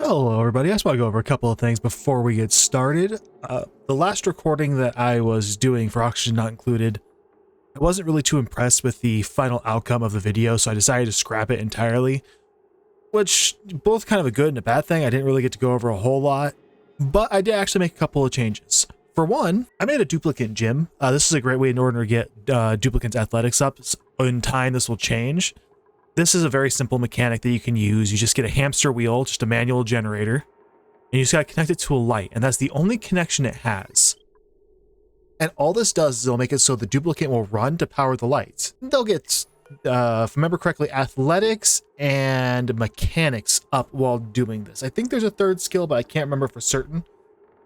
Hello everybody, I just want to go over a couple of things before we get started. The last recording that I was doing for Oxygen Not Included, I wasn't really too impressed with the final outcome of the video, so I decided to scrap it entirely. Which, both kind of a good and a bad thing. I didn't really get to go over a whole lot, but I did actually make a couple of changes. For one, I made a duplicate gym. This is a great way in order to get duplicants athletics up. In time, this will change. This is a very simple mechanic that you can use. You just get a hamster wheel, just a manual generator, and you just got to connect it to a light, and that's the only connection it has. And all this does is it'll make it so the duplicate will run to power the lights. They'll get, if I remember correctly, athletics and mechanics up while doing this. I think there's a third skill, but I can't remember for certain.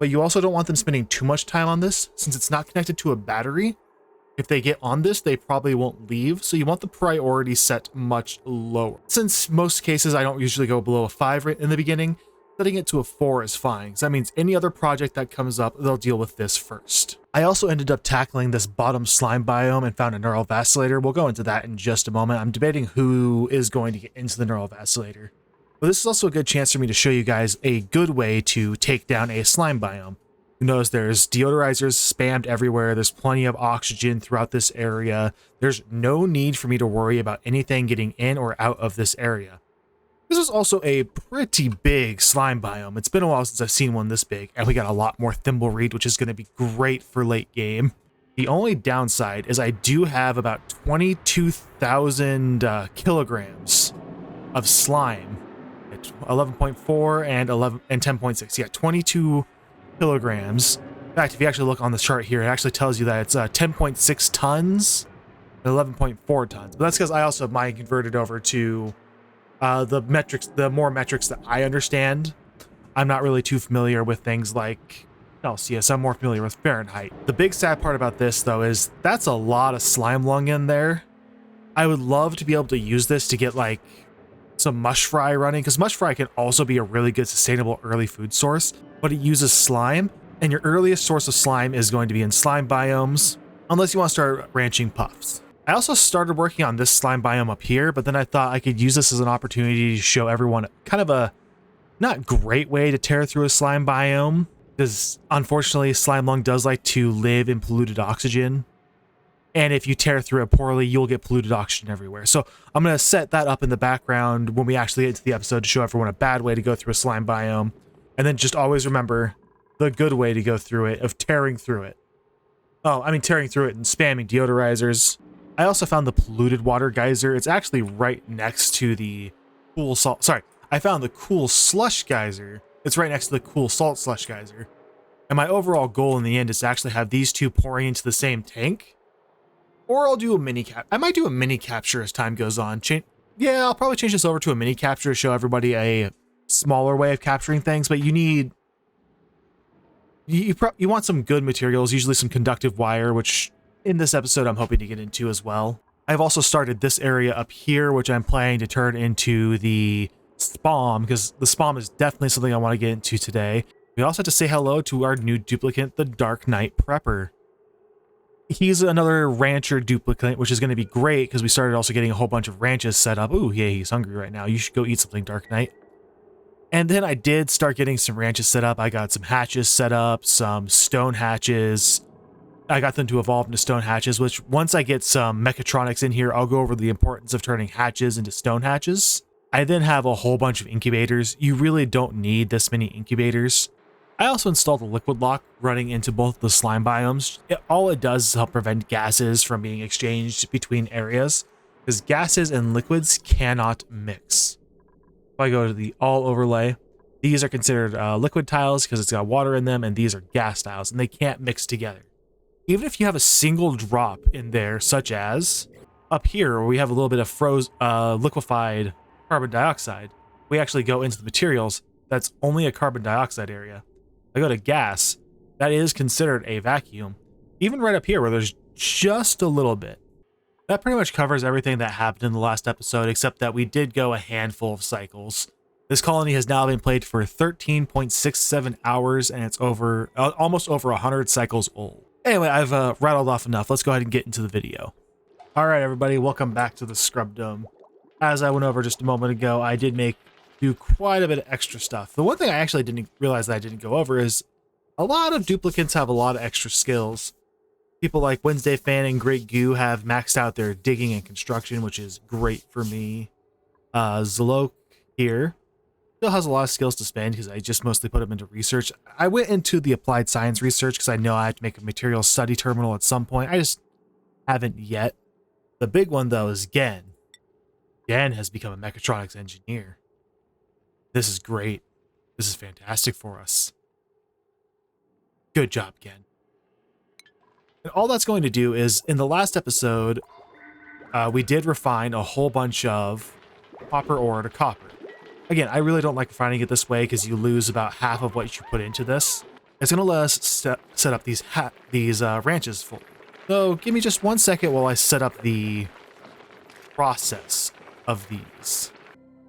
But you also don't want them spending too much time on this, since it's not connected to a battery. If they get on this, they probably won't leave, so you want the priority set much lower. Since most cases I don't usually go below a 5 in the beginning, setting it to a 4 is fine, so that means any other project that comes up, they'll deal with this first. I also ended up tackling this bottom slime biome and found a neural vacillator. We'll go into that in just a moment. I'm debating who is going to get into the neural vacillator. But this is also a good chance for me to show you guys a good way to take down a slime biome. You notice there's deodorizers spammed everywhere. There's plenty of oxygen throughout this area. There's no need for me to worry about anything getting in or out of this area. This is also a pretty big slime biome. It's been a while since I've seen one this big, and we got a lot more thimbleweed, which is going to be great for late game. The only downside is I do have about 22,000 kilograms of slime at 11.4 and 10.6. Yeah, 22 kilograms. In fact, if you actually look on the chart here, it actually tells you that it's 10.6 tons and 11.4 tons. But that's because I also have mine converted over to the more metrics that I understand. I'm not really too familiar with things like Celsius. I'm more familiar with Fahrenheit. The big sad part about this, though, is that's a lot of slime lung in there. I would love to be able to use this to get like some mush fry running, because mush fry can also be a really good sustainable early food source, but it uses slime, and your earliest source of slime is going to be in slime biomes, unless you want to start ranching puffs. I also started working on this slime biome up here, but then I thought I could use this as an opportunity to show everyone kind of a not great way to tear through a slime biome, because unfortunately slime lung does like to live in polluted oxygen. And if you tear through it poorly, you'll get polluted oxygen everywhere. So I'm going to set that up in the background when we actually get into the episode to show everyone a bad way to go through a slime biome. And then just always remember the good way to go through it, of tearing through it. Oh, I mean tearing through it and spamming deodorizers. I also found the polluted water geyser. It's actually right next to the cool salt. Sorry, I found the cool slush geyser. It's right next to the cool salt slush geyser. And my overall goal in the end is to actually have these two pouring into the same tank. Or I'll do a mini cap. I might do a mini capture as time goes on. Yeah, I'll probably change this over to a mini capture to show everybody a smaller way of capturing things. But you need, you want some good materials, usually some conductive wire, which in this episode I'm hoping to get into as well. I've also started this area up here, which I'm planning to turn into the S.P.O.M, because the S.P.O.M is definitely something I want to get into today. We also have to say hello to our new duplicate, the Dark Knight Prepper. He's another rancher duplicate, which is going to be great because we started also getting a whole bunch of ranches set up. Ooh, yeah, he's hungry right now. You should go eat something, Dark Knight. And then I did start getting some ranches set up. I got some hatches set up, some stone hatches. I got them to evolve into stone hatches, which once I get some mechatronics in here, I'll go over the importance of turning hatches into stone hatches. I then have a whole bunch of incubators. You really don't need this many incubators. I also installed a liquid lock running into both the slime biomes. All it does is help prevent gases from being exchanged between areas, because gases and liquids cannot mix. If I go to the all overlay, these are considered liquid tiles because it's got water in them, and these are gas tiles, and they can't mix together. Even if you have a single drop in there, such as up here where we have a little bit of liquefied carbon dioxide, we actually go into the materials, that's only a carbon dioxide area. I go to gas, that is considered a vacuum. Even right up here where there's just a little bit. That pretty much covers everything that happened in the last episode, except that we did go a handful of cycles. This colony has now been played for 13.67 hours, and it's almost over 100 cycles old. Anyway, I've rattled off enough. Let's go ahead and get into the video. All right, everybody, welcome back to the Scrub Dome. As I went over just a moment ago, I did make do quite a bit of extra stuff. The one thing I actually didn't realize that I didn't go over is a lot of duplicates have a lot of extra skills. People like Wednesday Fan and Great Goo have maxed out their digging and construction, which is great for me. Zolok here still has a lot of skills to spend because I just mostly put them into research. I went into the applied science research because I know I have to make a material study terminal at some point. I just haven't yet. The big one, though, is Gen. Gen has become a mechatronics engineer. This is great. This is fantastic for us. Good job, Gen. And all that's going to do is, in the last episode, we did refine a whole bunch of copper ore to copper. Again, I really don't like refining it this way because you lose about half of what you put into this. It's going to let us set up these ranches full. So give me just 1 second while I set up the process of these.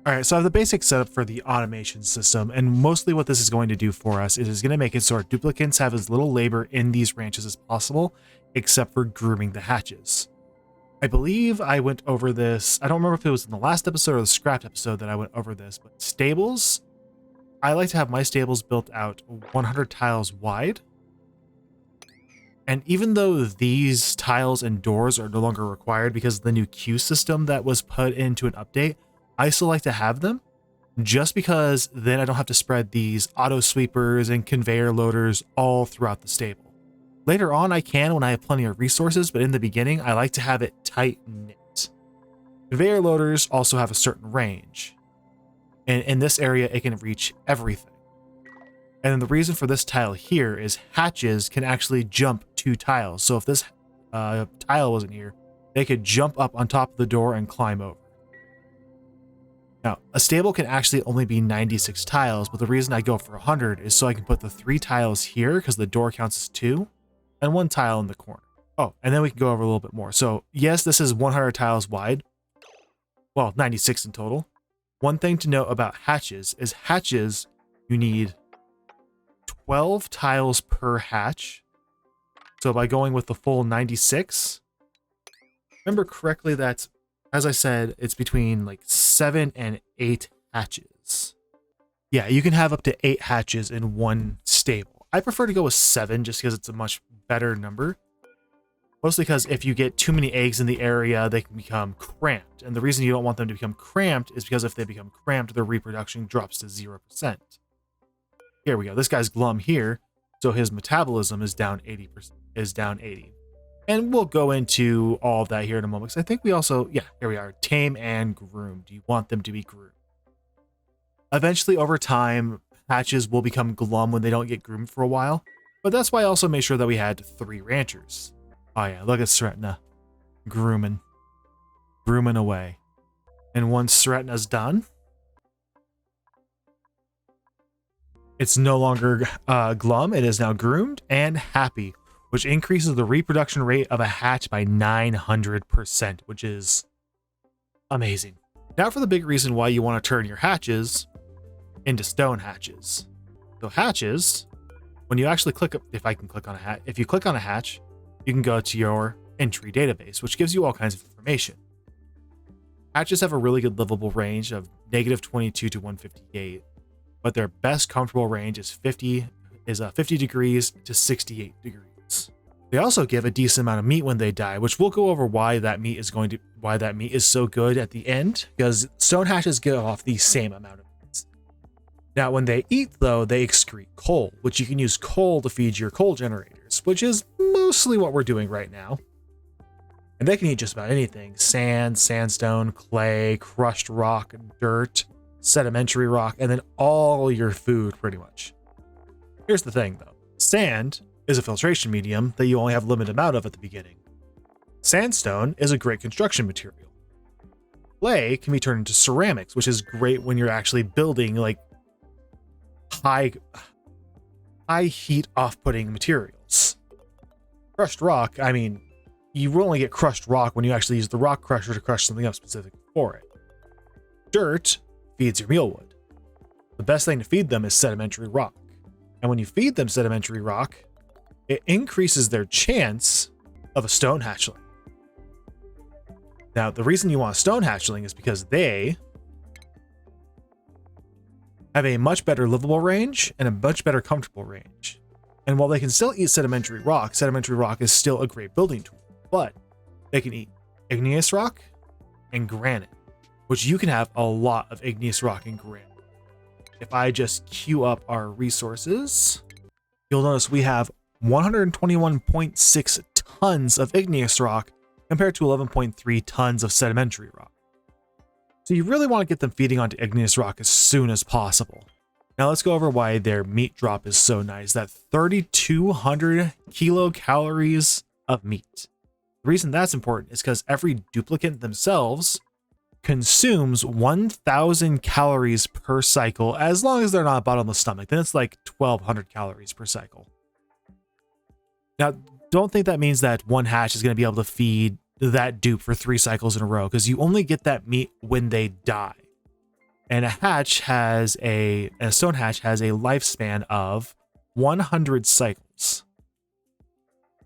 All right, so I have the basic setup for the automation system, and mostly what this is going to do for us is going to make it so our duplicants have as little labor in these ranches as possible, except for grooming the hatches. I believe I went over this. I don't remember if it was in the last episode or the scrapped episode that I went over this, but stables, I like to have my stables built out 100 tiles wide. And even though these tiles and doors are no longer required because of the new queue system that was put into an update, I still like to have them just because then I don't have to spread these auto sweepers and conveyor loaders all throughout the stable. Later on I can when I have plenty of resources, but in the beginning I like to have it tight knit. Conveyor loaders also have a certain range, and in this area it can reach everything. And then the reason for this tile here is hatches can actually jump 2 tiles. So if this tile wasn't here, they could jump up on top of the door and climb over. Now, a stable can actually only be 96 tiles, but the reason I go for 100 is so I can put the 3 tiles here because the door counts as 2, and 1 tile in the corner. Oh, and then we can go over a little bit more. So yes, this is 100 tiles wide. Well, 96 in total. One thing to note about hatches is hatches, you need 12 tiles per hatch. So by going with the full 96, remember correctly, that's, as I said, it's between like 7 and 8 hatches. Yeah, you can have up to 8 hatches in one stable. I prefer to go with 7 just because it's a much better number. Mostly because if you get too many eggs in the area, they can become cramped. And the reason you don't want them to become cramped is because if they become cramped, their reproduction drops to 0%. Here we go. This guy's glum here, so his metabolism is down 80%. And we'll go into all of that here in a moment. Because I think we also, yeah, here we are. Tame and groom. Do you want them to be groomed? Eventually, over time, hatches will become glum when they don't get groomed for a while. But that's why I also made sure that we had 3 ranchers. Oh yeah, look at Sretna. Grooming away. And once Sretna's done, it's no longer glum. It is now groomed and happy, which increases the reproduction rate of a hatch by 900%, which is amazing. Now for the big reason why you want to turn your hatches into stone hatches. So hatches, when you actually click, if I can click on a hatch, if you click on a hatch, you can go to your entry database, which gives you all kinds of information. Hatches have a really good livable range of -22 to 158, but their best comfortable range is 50 degrees to 68 degrees. They also give a decent amount of meat when they die, which we'll go over why that meat is so good at the end, because stone hatches give off the same amount of meat. Now, when they eat, though, they excrete coal, which you can use coal to feed your coal generators, which is mostly what we're doing right now. And they can eat just about anything: sand, sandstone, clay, crushed rock, dirt, sedimentary rock, and then all your food, pretty much. Here's the thing, though. Sand is a filtration medium that you only have a limited amount of at the beginning. Sandstone is a great construction material. Clay can be turned into ceramics, which is great when you're actually building like high heat off-putting materials. Crushed rock, I mean, you will only get crushed rock when you actually use the rock crusher to crush something up specific for it. Dirt feeds your mealwood. The best thing to feed them is sedimentary rock. And when you feed them sedimentary rock, it increases their chance of a stone hatchling. Now, the reason you want a stone hatchling is because they have a much better livable range and a much better comfortable range. And while they can still eat sedimentary rock is still a great building tool, but they can eat igneous rock and granite, which you can have a lot of igneous rock and granite. If I just queue up our resources, you'll notice we have 121.6 tons of igneous rock compared to 11.3 tons of sedimentary rock. So you really want to get them feeding onto igneous rock as soon as possible. Now let's go over why their meat drop is so nice. That 3,200 kilocalories of meat. The reason that's important is because every duplicant themselves consumes 1,000 calories per cycle, as long as they're not a bottomless stomach. Then it's like 1,200 calories per cycle. Now, don't think that means that one hatch is going to be able to feed that dupe for 3 cycles in a row, because you only get that meat when they die. And a stone hatch has a lifespan of 100 cycles.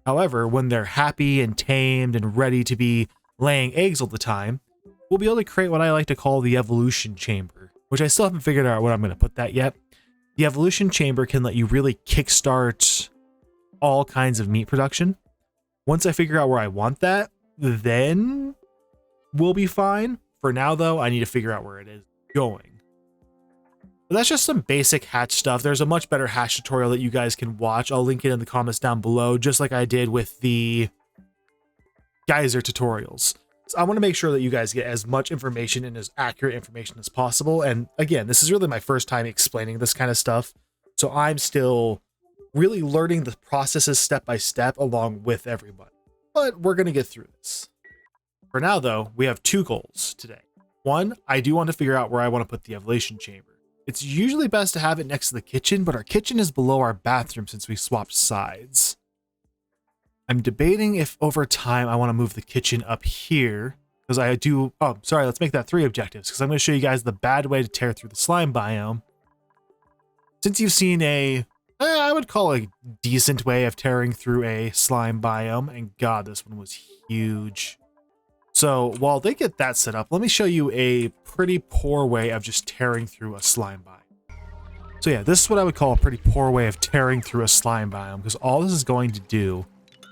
However, when they're happy and tamed and ready to be laying eggs all the time, we'll be able to create what I like to call the evolution chamber, which I still haven't figured out what I'm going to put that yet. The evolution chamber can let you really kickstart all kinds of meat production. Once I figure out where I want that, then we'll be fine. For now, though, I need to figure out where it is going. But that's just some basic hatch stuff. There's a much better hatch tutorial that you guys can watch. I'll link it in the comments down below, just like I did with the geyser tutorials. So I want to make sure that you guys get as much information and as accurate information as possible. And again, this is really my first time explaining this kind of stuff, so I'm still really learning the processes step by step along with everybody. But we're going to get through this. For now, though, we have 2 goals today. One, I do want to figure out where I want to put the evolution chamber. It's usually best to have it next to the kitchen, but our kitchen is below our bathroom since we swapped sides. I'm debating if over time I want to move the kitchen up here, because I do... Oh, sorry, let's make that 3 objectives, because I'm going to show you guys the bad way to tear through the slime biome. Since you've seen I would call a decent way of tearing through a slime biome, and God, this one was huge. So while they get that set up, let me show you a pretty poor way of just tearing through a slime biome. So yeah, this is what I would call a pretty poor way of tearing through a slime biome, because all this is going to do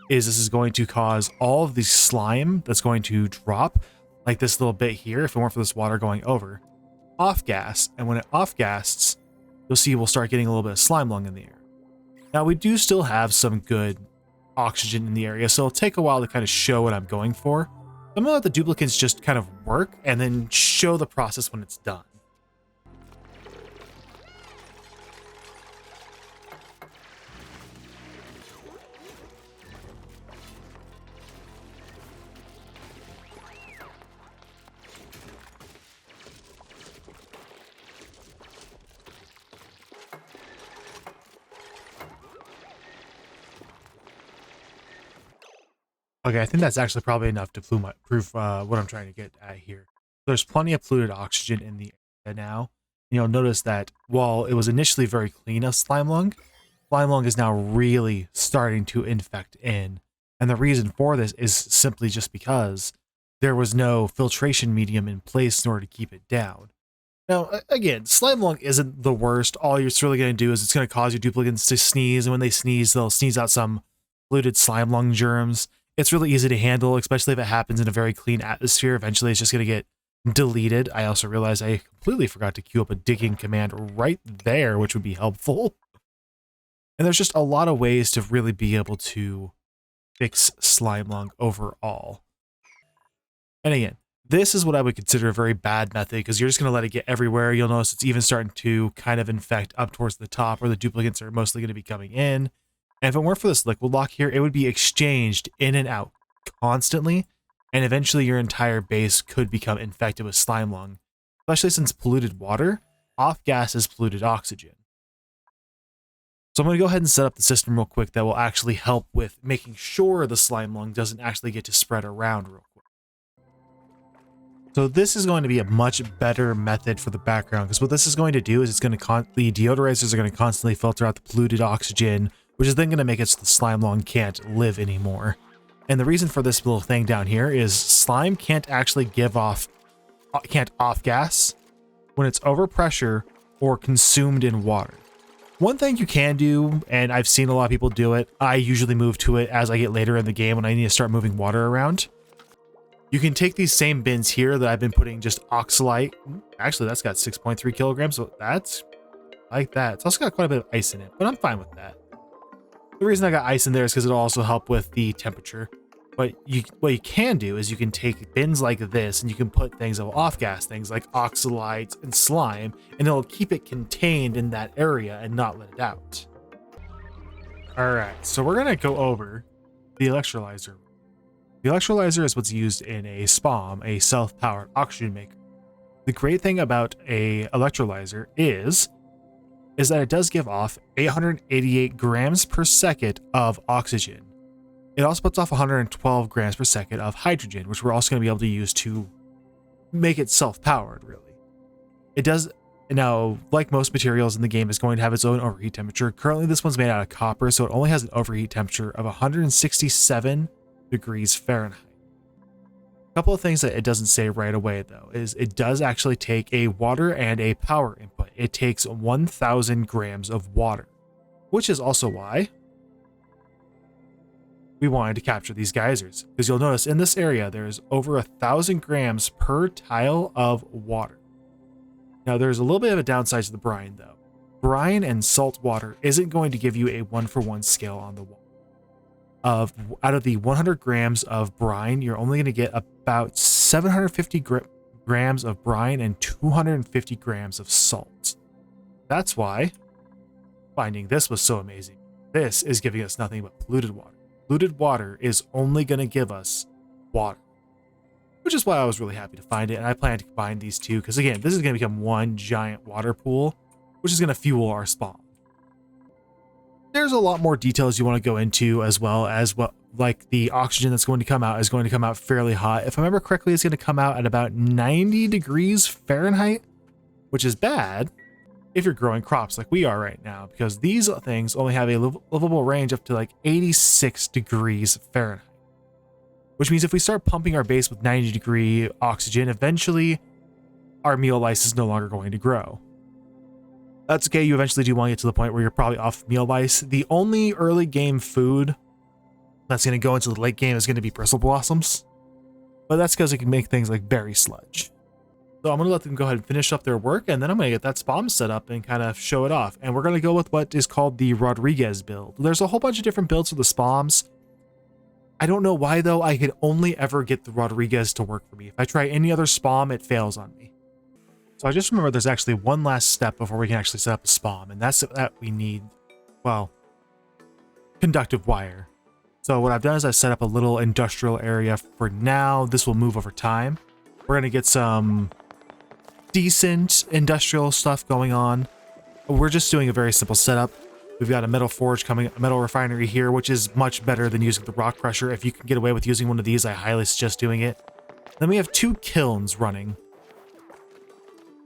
is this is going to cause all of the slime that's going to drop, like this little bit here, if it weren't for this water going over, off gas. And when it off gases, you'll see we'll start getting a little bit of slime lung in the air. Now we do still have some good oxygen in the area, so it'll take a while to kind of show what I'm going for. I'm gonna let the duplicants just kind of work and then show the process when it's done. Okay, I think that's actually probably enough to prove what I'm trying to get at here. There's plenty of polluted oxygen in the area now. You'll notice that while it was initially very clean of slime lung is now really starting to infect in. And the reason for this is simply just because there was no filtration medium in place in order to keep it down. Now, again, slime lung isn't the worst. All it's really going to do is it's going to cause your duplicants to sneeze, and when they sneeze, they'll sneeze out some polluted slime lung germs. It's really easy to handle, especially if it happens in a very clean atmosphere. Eventually, it's just going to get deleted. I also realized I completely forgot to queue up a digging command right there, which would be helpful. And there's just a lot of ways to really be able to fix slime lung overall. And again, this is what I would consider a very bad method, because you're just going to let it get everywhere. You'll notice it's even starting to kind of infect up towards the top, where the duplicants are mostly going to be coming in. And if it weren't for this liquid lock here, it would be exchanged in and out constantly, and eventually your entire base could become infected with slime lung, especially since polluted water off gases polluted oxygen. So I'm going to go ahead and set up the system real quick that will actually help with making sure the slime lung doesn't actually get to spread around real quick. So this is going to be a much better method for the background, because what this is going to do is it's going to the deodorizers are going to constantly filter out the polluted oxygen, which is then going to make it so the slime lung can't live anymore. And the reason for this little thing down here is slime can't actually off gas when it's over pressure or consumed in water. One thing you can do, and I've seen a lot of people do it, I usually move to it as I get later in the game when I need to start moving water around. You can take these same bins here that I've been putting just oxalite. Actually, that's got 6.3 kilograms, so that's like that. It's also got quite a bit of ice in it, but I'm fine with that. The reason I got ice in there is because it'll also help with the temperature. But what you can do is you can take bins like this and you can put things of off-gas, things like oxalite and slime, and it'll keep it contained in that area and not let it out. All right, so we're gonna go over the electrolyzer. The electrolyzer is what's used in a S.P.O.M, a self-powered oxygen maker. The great thing about a electrolyzer is that it does give off 888 grams per second of oxygen. It also puts off 112 grams per second of hydrogen, which we're also going to be able to use to make it self-powered, really. It does, now, like most materials in the game, is going to have its own overheat temperature. Currently, this one's made out of copper, so it only has an overheat temperature of 167 degrees Fahrenheit. A couple of things that it doesn't say right away, though, is it does actually take a water and a power input. It takes 1,000 grams of water, which is also why we wanted to capture these geysers, because you'll notice in this area there's over 1,000 grams per tile of water. Now there's a little bit of a downside to the brine, though. Brine and salt water isn't going to give you a 1-for-1 scale on the wall. Out of the 100 grams of brine, you're only going to get about 750 grams of brine and 250 grams of salt. That's why finding this was so amazing. This is giving us nothing but polluted water. Polluted water is only going to give us water, which is why I was really happy to find it. And I plan to combine these two because, again, this is going to become one giant water pool, which is going to fuel our S.P.O.M. There's a lot more details you want to go into, as well as what, like the oxygen that's going to come out is going to come out fairly hot. If I remember correctly, it's going to come out at about 90 degrees Fahrenheit, which is bad if you're growing crops like we are right now, because these things only have a livable range up to like 86 degrees Fahrenheit, which means if we start pumping our base with 90-degree oxygen, eventually our meal lice is no longer going to grow. That's okay, you eventually do want to get to the point where you're probably off meal lice. The only early game food that's going to go into the late game is going to be bristle blossoms, but that's because it can make things like berry sludge. So I'm going to let them go ahead and finish up their work, and then I'm going to get that S.P.O.M set up and kind of show it off. And we're going to go with what is called the Rodriguez build. There's a whole bunch of different builds for the S.P.O.Ms. I don't know why, though. I could only ever get the Rodriguez to work for me. If I try any other S.P.O.M, it fails on me. So I just remember there's actually one last step before we can actually set up a S.P.O.M, and that's that we need, well, conductive wire. So what I've done is I've set up a little industrial area for now. This will move over time. We're going to get some decent industrial stuff going on. We're just doing a very simple setup. We've got a metal forge coming, a metal refinery here, which is much better than using the rock crusher. If you can get away with using one of these, I highly suggest doing it. Then we have 2 kilns running.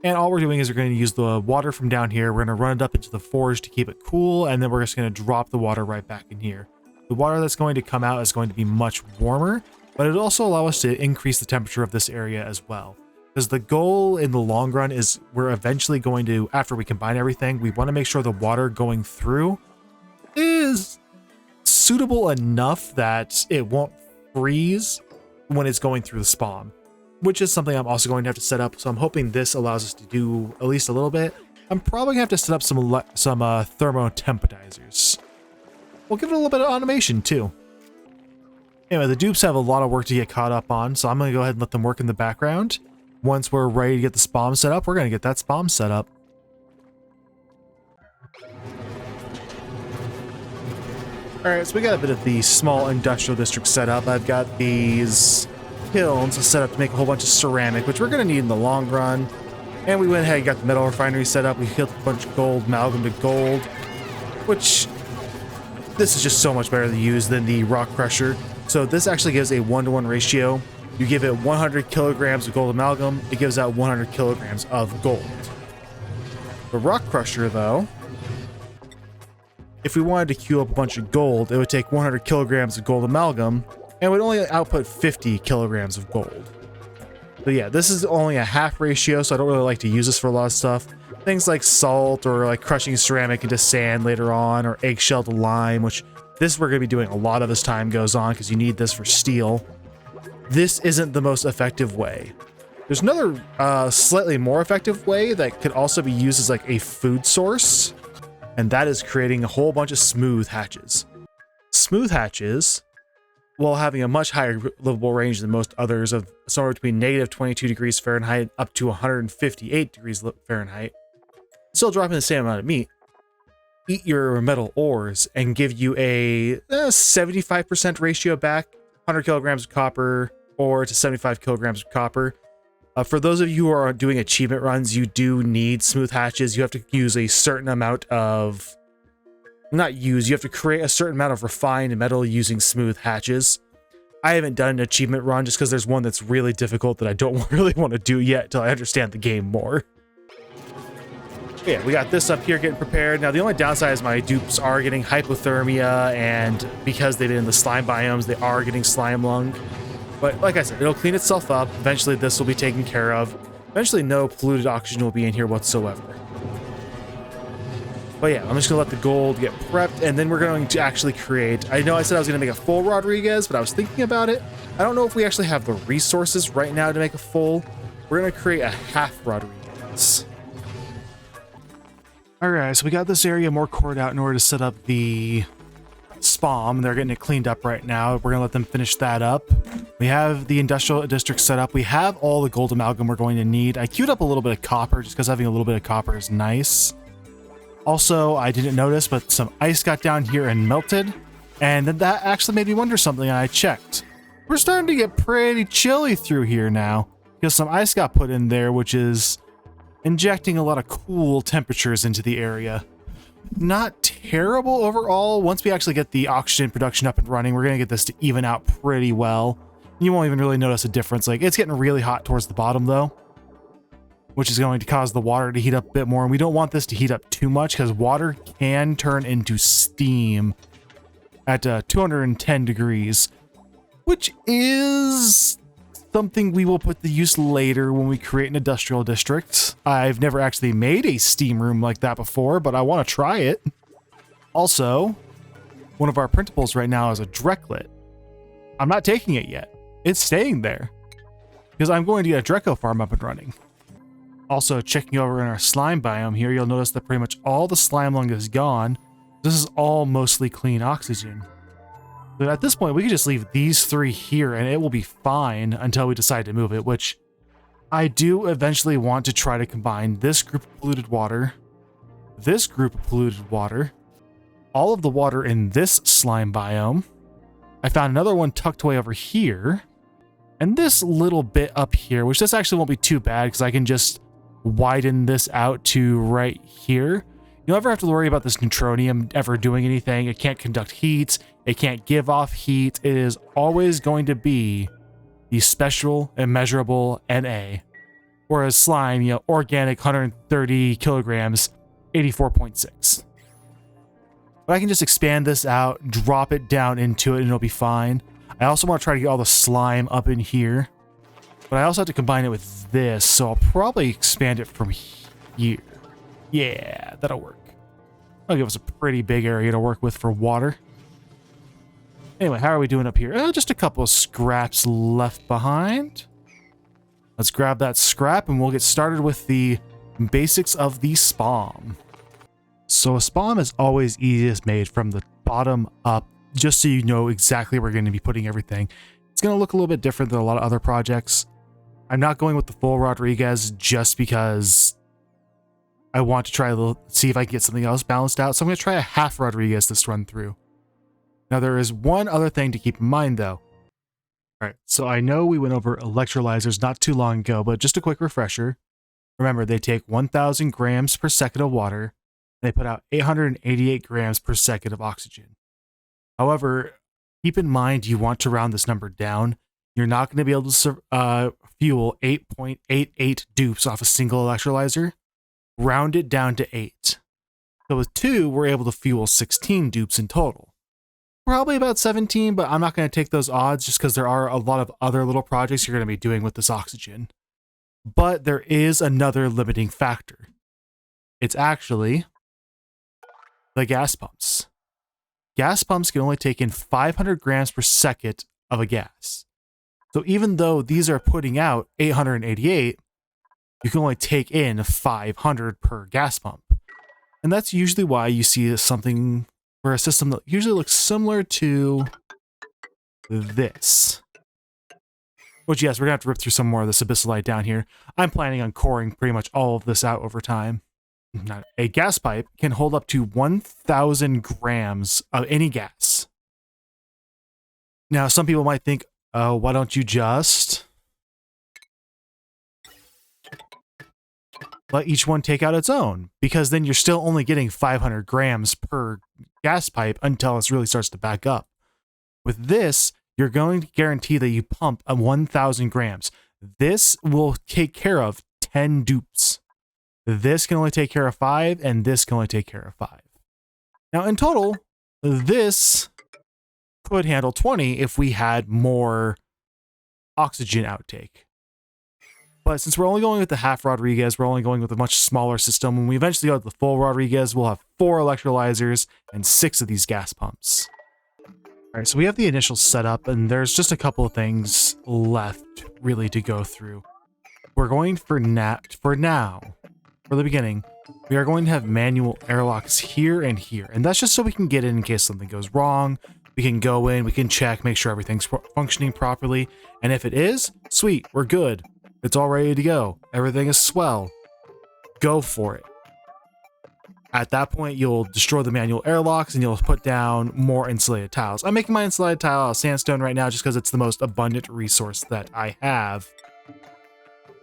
And all we're doing is we're going to use the water from down here. We're going to run it up into the forge to keep it cool, and then we're just going to drop the water right back in here. The water that's going to come out is going to be much warmer, but it'll also allow us to increase the temperature of this area as well. Because the goal in the long run is we're eventually going to, after we combine everything, we want to make sure the water going through is suitable enough that it won't freeze when it's going through the S.P.O.M, which is something I'm also going to have to set up. So I'm hoping this allows us to do at least a little bit. I'm probably gonna have to set up some thermotempatizers. We'll give it a little bit of automation too. Anyway, the dupes have a lot of work to get caught up on, so I'm gonna go ahead and let them work in the background. Once we're ready to get the S.P.O.M set up, we're gonna get that S.P.O.M set up. Alright, so we got a bit of the small industrial district set up. I've got these kilns set up to make a whole bunch of ceramic, which we're going to need in the long run. And we went ahead and got the metal refinery set up. We killed a bunch of gold, amalgam to gold, which this is just so much better to use than the rock crusher. So this actually gives a 1-to-1 ratio. You give it 100 kilograms of gold amalgam, it gives out 100 kilograms of gold. The rock crusher, though, if we wanted to queue up a bunch of gold, it would take 100 kilograms of gold amalgam and would only output 50 kilograms of gold. So yeah, this is only a half ratio, so I don't really like to use this for a lot of stuff. Things like salt or like crushing ceramic into sand later on, or eggshell to lime, which this we're going to be doing a lot of as time goes on because you need this for steel. This isn't the most effective way. There's another slightly more effective way that could also be used as like a food source, and that is creating a whole bunch of smooth hatches. Smooth hatches, while having a much higher livable range than most others of somewhere between negative 22 degrees Fahrenheit up to 158 degrees Fahrenheit, still dropping the same amount of meat, eat your metal ores and give you a 75% ratio back, 100 kilograms of copper or to 75 kilograms of copper. For those of you who are doing achievement runs, you do need smooth hatches. You have to use a certain amount of, you have to create a certain amount of refined metal using smooth hatches. I haven't done an achievement run just because there's one that's really difficult that I don't really want to do yet until I understand the game more. But yeah, we got this up here getting prepared. Now, the only downside is my dupes are getting hypothermia, and because they've been in the slime biomes, they are getting slime lung. But like I said, it'll clean itself up. Eventually, this will be taken care of. Eventually, no polluted oxygen will be in here whatsoever. But yeah, I'm just going to let the gold get prepped, and then we're going to actually create... I know I said I was going to make a full Rodriguez, but I was thinking about it. I don't know if we actually have the resources right now to make a full. We're going to create a half Rodriguez. Alright, so we got this area more cored out in order to set up the S.P.O.M. They're getting it cleaned up right now. We're going to let them finish that up. We have the industrial district set up. We have all the gold amalgam we're going to need. I queued up a little bit of copper just because having a little bit of copper is nice. Also, I didn't notice, but some ice got down here and melted. And then that actually made me wonder something, and I checked. We're starting to get pretty chilly through here now because some ice got put in there, which is injecting a lot of cool temperatures into the area. Not terrible overall. Once we actually get the oxygen production up and running, we're going to get this to even out pretty well. You won't even really notice a difference. Like, it's getting really hot towards the bottom though, which is going to cause the water to heat up a bit more. And we don't want this to heat up too much because water can turn into steam at 210 degrees, which is something we will put to use later when we create an industrial district. I've never actually made a steam room like that before, but I want to try it. Also, one of our printables right now is a Drecklet. I'm not taking it yet. It's staying there because I'm going to get a Drecko farm up and running. Also, checking over in our slime biome here, you'll notice that pretty much all the slime lung is gone. This is all mostly clean oxygen. But at this point, we can just leave these three here and it will be fine until we decide to move it, which I do eventually want to try to combine this group of polluted water, this group of polluted water, all of the water in this slime biome. I found another one tucked away over here, and this little bit up here, which this actually won't be too bad because I can just widen this out to right here. You'll never have to worry about this neutronium ever doing anything. It can't conduct heat. It can't give off heat. It is always going to be the special immeasurable Na. Whereas slime, organic 130 kilograms, 84.6. But I can just expand this out, drop it down into it, and it'll be fine. I also want to try to get all the slime up in here. But I also have to combine it with this, so I'll probably expand it from here. Yeah, that'll work. That'll give us a pretty big area to work with for water. Anyway, how are we doing up here? Just a couple of scraps left behind. Let's grab that scrap and we'll get started with the basics of the S.P.O.M. So a S.P.O.M is always easiest made from the bottom up, just so you know exactly where we're going to be putting everything. It's going to look a little bit different than a lot of other projects. I'm not going with the full Rodriguez just because I want to try to see if I can get something else balanced out. So I'm going to try a half Rodriguez this run through. Now there is one other thing to keep in mind though. All right, so I know we went over electrolyzers not too long ago, but just a quick refresher. Remember, they take 1,000 grams per second of water, and they put out 888 grams per second of oxygen. However, keep in mind you want to round this number down. You're not going to be able to fuel 8.88 dupes off a single electrolyzer. Round it down to 8. So with 2, we're able to fuel 16 dupes in total. probably about 17, but I'm not going to take those odds just because there are a lot of other little projects you're going to be doing with this oxygen. But there is another limiting factor. It's actually the gas pumps. Gas pumps can only take in 500 grams per second of a gas. So even though these are putting out 888, you can only take in 500 per gas pump. And that's usually why you see something for a system that usually looks similar to this. Which, yes, we're going to have to rip through some more of this abyssalite down here. I'm planning on coring pretty much all of this out over time. Now, a gas pipe can hold up to 1,000 grams of any gas. Now, some people might think, oh, why don't you just let each one take out its own? Because then you're still only getting 500 grams per gas pipe until it really starts to back up. With this, you're going to guarantee that you pump 1,000 grams. This will take care of 10 dupes. This can only take care of 5, and this can only take care of 5. Now, in total, this could handle 20 if we had more oxygen outtake. But since we're only going with the half Rodriguez, we're only going with a much smaller system. When we eventually go to the full Rodriguez, we'll have 4 electrolyzers and 6 of these gas pumps. All right, so we have the initial setup, and there's just a couple of things left really to go through. We're going for the beginning, we are going to have manual airlocks here and here. And that's just so we can get in case something goes wrong. We can go in, we can check, make sure everything's functioning properly. And if it is, sweet, we're good. It's all ready to go. Everything is swell. Go for it. At that point, you'll destroy the manual airlocks and you'll put down more insulated tiles. I'm making my insulated tile out of sandstone right now just because it's the most abundant resource that I have.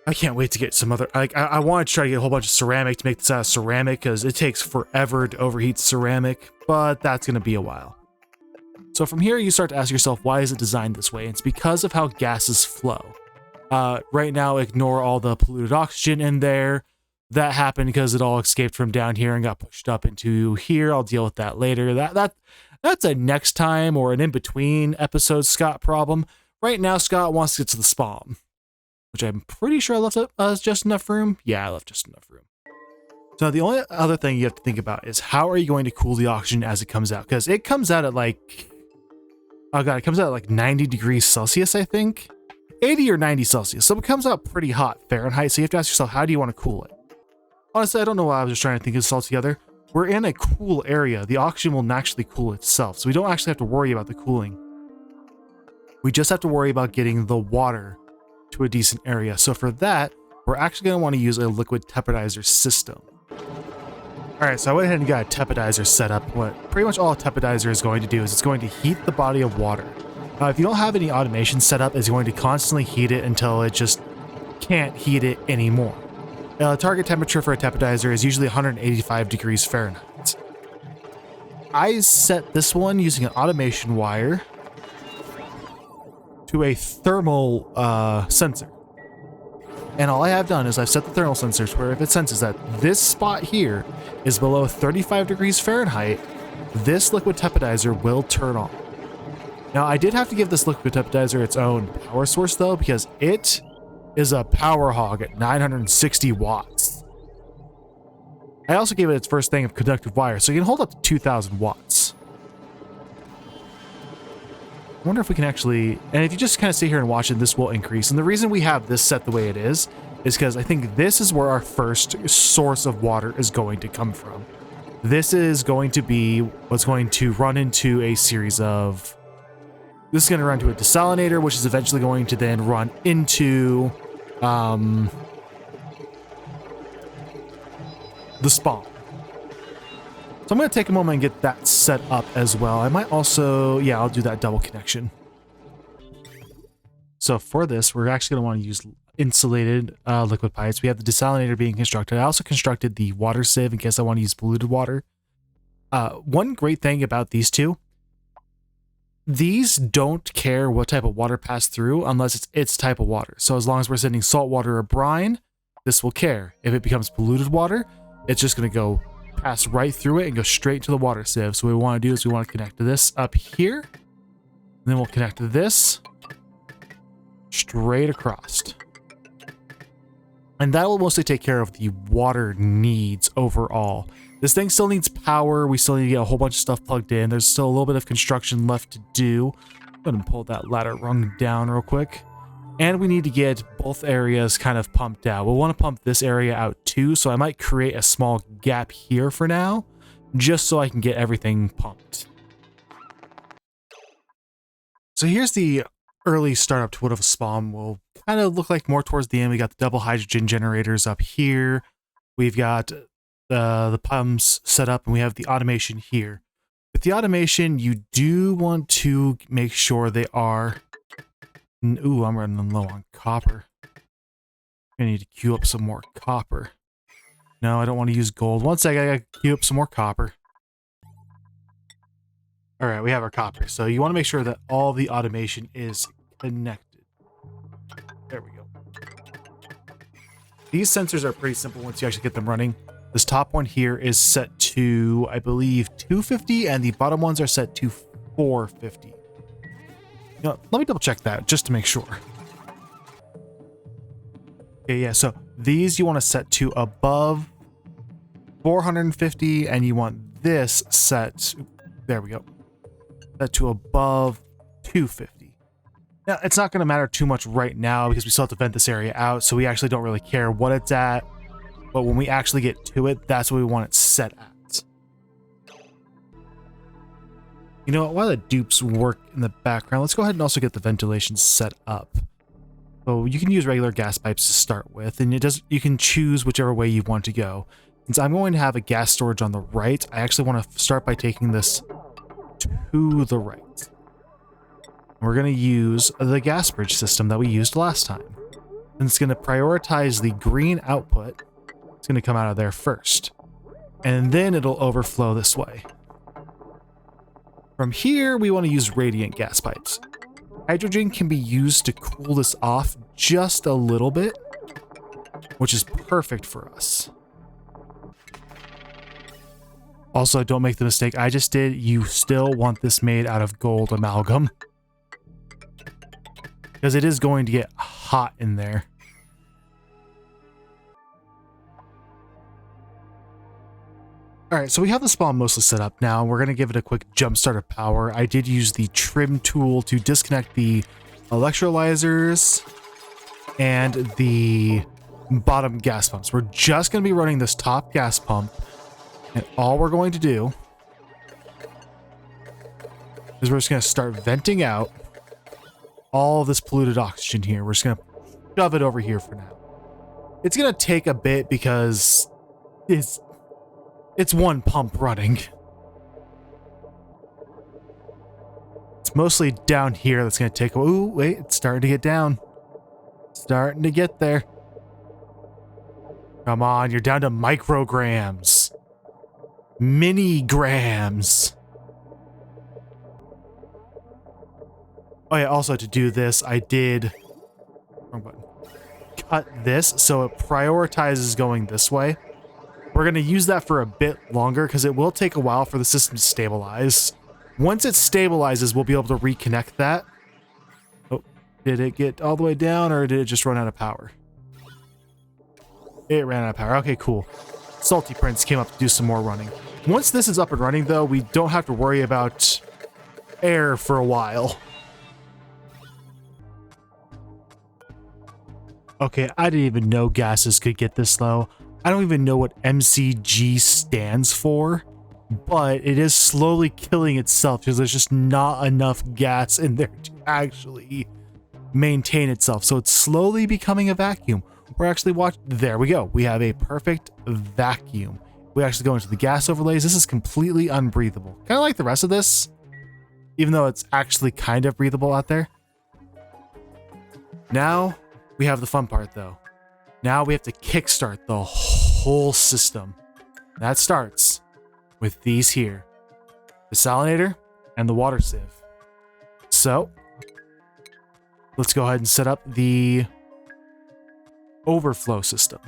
I can't wait to get some other, I want to try to get a whole bunch of ceramic to make this out of ceramic because it takes forever to overheat ceramic, but that's going to be a while. So from here, you start to ask yourself, why is it designed this way? It's because of how gases flow. Right now, ignore all the polluted oxygen in there. That happened because it all escaped from down here and got pushed up into here. I'll deal with that later. That's a next time or an in-between episode Scott problem. Right now, Scott wants to get to the S.P.O.M, which I'm pretty sure I left just enough room. Yeah, I left just enough room. So the only other thing you have to think about is how are you going to cool the oxygen as it comes out? Because it comes out at like, oh god, it comes out at like 90 degrees Celsius, I think. 80 or 90 Celsius. So it comes out pretty hot Fahrenheit. So you have to ask yourself, how do you want to cool it? Honestly, I don't know why I was just trying to think of this all together. We're in a cool area. The oxygen will naturally cool itself. So we don't actually have to worry about the cooling. We just have to worry about getting the water to a decent area. So for that, we're actually going to want to use a liquid tepidizer system. All right, so I went ahead and got a tepidizer set up. What pretty much all a tepidizer is going to do is it's going to heat the body of water. If you don't have any automation set up, it's going to constantly heat it until it just can't heat it anymore. Target temperature for a tepidizer is usually 185 degrees Fahrenheit. I set this one using an automation wire to a thermal sensor. And all I have done is I've set the thermal sensors where if it senses that this spot here is below 35 degrees Fahrenheit, this liquid tepidizer will turn on. Now, I did have to give this liquid tepidizer its own power source though, because it is a power hog at 960 watts. I also gave it its first thing of conductive wire, so you can hold up to 2,000 watts. I wonder if we can actually, and if you just kind of sit here and watch it, this will increase. And the reason we have this set the way it is because I think this is where our first source of water is going to come from. This is going to be what's going to run into a series of, this is going to run to a desalinator, which is eventually going to then run into the S.P.O.M. So I'm going to take a moment and get that set up as well. I might also, yeah, I'll do that double connection. So for this, we're actually going to want to use insulated liquid pipes. We have the desalinator being constructed. I also constructed the water sieve in case I want to use polluted water. One great thing about these two, these don't care what type of water passed through unless it's its type of water. So as long as we're sending salt water or brine, this will care. If it becomes polluted water, it's just going to go pass right through it and go straight to the water sieve. So what we want to do is we want to connect this up here. And then we'll connect this straight across. And that will mostly take care of the water needs overall. This thing still needs power. We still need to get a whole bunch of stuff plugged in. There's still a little bit of construction left to do. I'm going to pull that ladder rung down real quick. And we need to get both areas kind of pumped out. We'll want to pump this area out too, so I might create a small gap here for now, just so I can get everything pumped. So here's the early startup to what of a S.P.O.M will kind of look like more towards the end. We got the double hydrogen generators up here. We've got the pumps set up, and we have the automation here. With the automation, you do want to make sure they are... Ooh, I'm running low on copper. I need to queue up some more copper. No, I don't want to use gold. One second, I gotta queue up some more copper. All right, we have our copper. So you want to make sure that all the automation is connected. There we go. These sensors are pretty simple once you actually get them running. This top one here is set to, I believe, 250, and the bottom ones are set to 450. You know, let me double check that just to make sure. Okay, yeah, so these you want to set to above 450, and you want this set, there we go, set to above 250. Now, it's not going to matter too much right now because we still have to vent this area out, so we actually don't really care what it's at. But when we actually get to it, that's what we want it set at. You know what, while the dupes work in the background, let's go ahead and also get the ventilation set up. So you can use regular gas pipes to start with, and you can choose whichever way you want to go. Since I'm going to have a gas storage on the right, I actually want to start by taking this to the right. We're going to use the gas bridge system that we used last time. And it's going to prioritize the green output. It's going to come out of there first. And then it'll overflow this way. From here, we want to use radiant gas pipes. Hydrogen can be used to cool this off just a little bit, which is perfect for us. Also, don't make the mistake I just did. You still want this made out of gold amalgam, because it is going to get hot in there. Alright, so we have the S.P.O.M mostly set up now. We're going to give it a quick jump start of power. I did use the trim tool to disconnect the electrolyzers and the bottom gas pumps. We're just going to be running this top gas pump, and all we're going to do is we're just going to start venting out all of this polluted oxygen here. We're just going to shove it over here for now. It's going to take a bit because it's one pump running. It's mostly down here that's going to take... Ooh, wait, it's starting to get down. Starting to get there. Come on, you're down to micrograms. Mini-grams. Oh yeah, also to do this, I did... Wrong button. Cut this so it prioritizes going this way. We're going to use that for a bit longer because it will take a while for the system to stabilize. Once it stabilizes, we'll be able to reconnect that. Oh, did it get all the way down or did it just run out of power? It ran out of power. Okay, cool. Salty Prince came up to do some more running. Once this is up and running, though, we don't have to worry about air for a while. Okay, I didn't even know gases could get this low. I don't even know what MCG stands for, but it is slowly killing itself because there's just not enough gas in there to actually maintain itself. So it's slowly becoming a vacuum. We're actually watching. There we go. We have a perfect vacuum. We actually go into the gas overlays. This is completely unbreathable. Kind of like the rest of this, even though it's actually kind of breathable out there. Now we have the fun part, though. Now we have to kickstart the whole system. That starts with these here. The salinator and the water sieve. So, let's go ahead and set up the overflow system.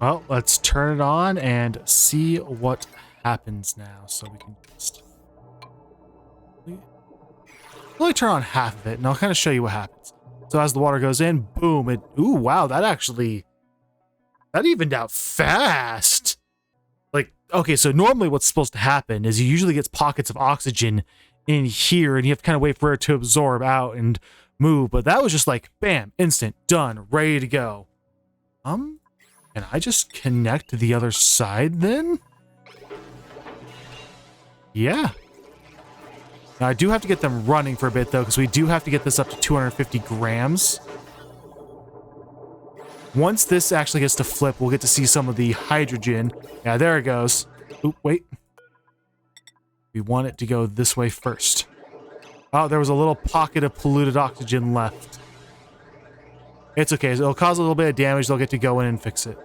Well, let's turn it on and see what happens now. So we can just only turn on half of it, and I'll kind of show you what happens. So as the water goes in, boom, ooh, wow, that evened out fast. Like, okay, so normally what's supposed to happen is you usually get pockets of oxygen in here, and you have to kind of wait for it to absorb out and move, but that was just like, bam, instant, done, ready to go. Can I just connect to the other side then? Yeah. Now, I do have to get them running for a bit, though, because we do have to get this up to 250 grams. Once this actually gets to flip, we'll get to see some of the hydrogen. Yeah, there it goes. Oop, wait. We want it to go this way first. Oh, there was a little pocket of polluted oxygen left. It's okay. It'll cause a little bit of damage. They'll get to go in and fix it.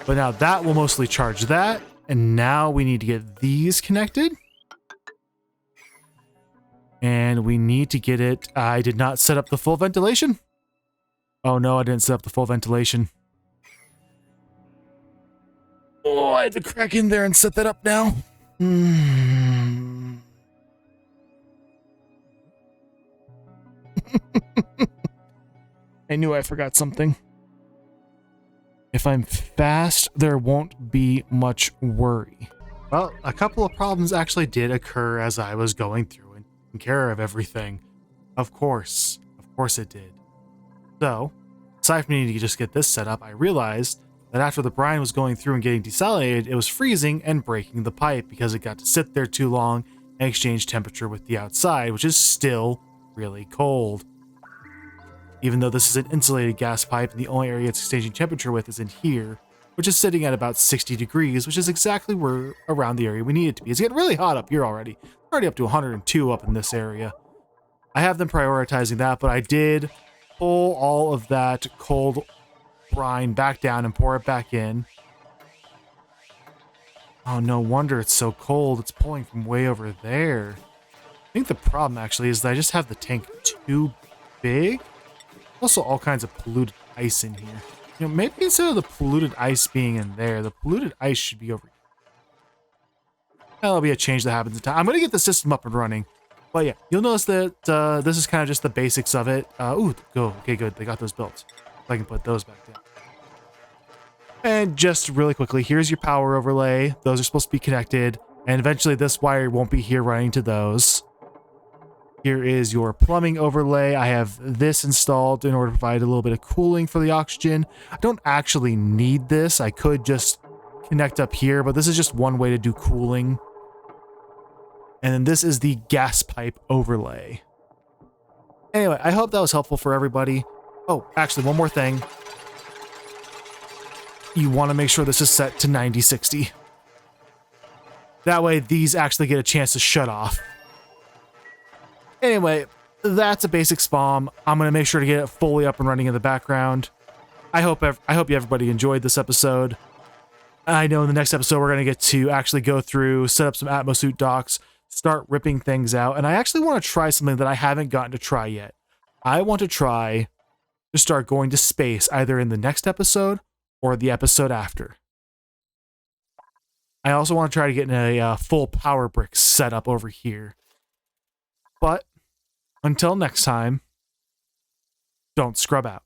But now that will mostly charge that. And now we need to get these connected. And we need to get it. I did not set up the full ventilation. Oh no, I didn't set up the full ventilation. Oh, I had to crack in there and set that up now. I knew I forgot something. If I'm fast, there won't be much worry. Well, a couple of problems actually did occur as I was going through and taking care of everything. Of course it did. So, aside from needing to just get this set up, I realized that after the brine was going through and getting desalinated, it was freezing and breaking the pipe because it got to sit there too long and exchange temperature with the outside, which is still really cold. Even though this is an insulated gas pipe and the only area it's exchanging temperature with is in here, which is sitting at about 60 degrees, which is exactly where around the area we need it to be. It's getting really hot up here already. Already up to 102 up in this area. I have them prioritizing that, but I did pull all of that cold brine back down and pour it back in. Oh, no wonder it's so cold. It's pulling from way over there. I think the problem actually is that I just have the tank too big. Also all kinds of polluted ice in here. You know, maybe instead of the polluted ice being in there, the polluted ice should be over here. That'll be a change that happens in time. I'm going to get the system up and running. But yeah, you'll notice that this is kind of just the basics of it. Ooh, go. Okay, good. They got those built. I can put those back down. And just really quickly, here's your power overlay. Those are supposed to be connected. And eventually this wire won't be here running to those. Here is your plumbing overlay. I have this installed in order to provide a little bit of cooling for the oxygen. I don't actually need this. I could just connect up here, but this is just one way to do cooling. And then this is the gas pipe overlay. Anyway, I hope that was helpful for everybody. Oh, actually, one more thing. You want to make sure this is set to 9060. That way, these actually get a chance to shut off. Anyway, that's a basic S.P.O.M. I'm going to make sure to get it fully up and running in the background. I hope everybody enjoyed this episode. I know in the next episode, we're going to get to actually go through, set up some Atmosuit docks, start ripping things out. And I actually want to try something that I haven't gotten to try yet. I want to try to start going to space either in the next episode or the episode after. I also want to try to get in a full power brick setup over here. But until next time, don't scrub out.